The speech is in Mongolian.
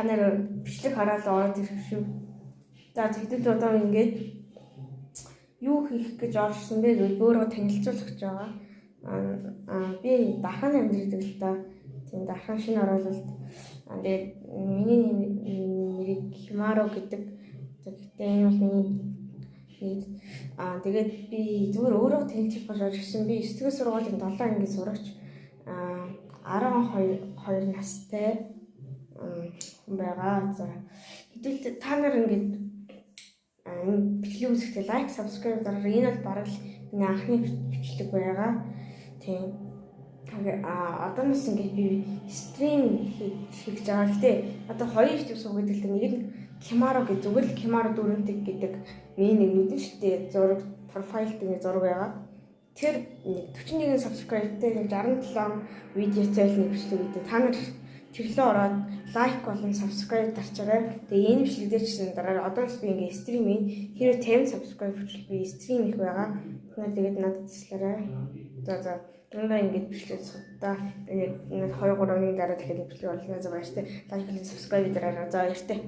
та нар бичлэг хараад ороод ирэх шүү. За тэгвэл одоо ингээд юу хийх гэж орсон бэ гэж өөрөө танилцуулах гэж байгаа. Би Дархан амьдардаг л да. Тийм Дархан шинэ оруулалт. Тэгээд миний нэрийг Химаро гэдэг. Гэхдээ энэ бол миний нэр. Тэгээд би зүгээр өөрөө танилцуулах гэж орсон. Би 9 дугаар сургуулийн 7 ангийн сурагч. 12 настай хүн байгаа. За хэдүүлээ та нар ингээд энэ бичлэг үзэхдээ лайк, subscribe дараарай. Энэ бол бараг л миний анхны бичлэг байгаа. Тийм. Одооноос ингээд би стрим хийж байгаа. Гэтэ одоо хоёр YouTube суугаад л нэг нь Химаро гэж зүгээр л Химаро дүрэнтэй гэдэг миний нэг нүдэншилтэй зураг профайлтай зураг байгаа. Тэр 41 subscribe-тэй 67 видеотой нэг бичлэг үүдээ та нар тэрлөө ороод лайк болон subscribe дарчаарай. Тэгээ энэ бичлэг дээр чинь дараа одоос би ингээ стримийн хэрэв 50 subscribe хүртэл би стрим их байгаа. Та нар тэгээд надад туслаарай. За дундаа ингээд бичлэг судаа тэгээд 2-3 өдрийн дараа дахиад бичлэг боллоо. За баяртай. Лайк and subscribe дараарай. За баяртай.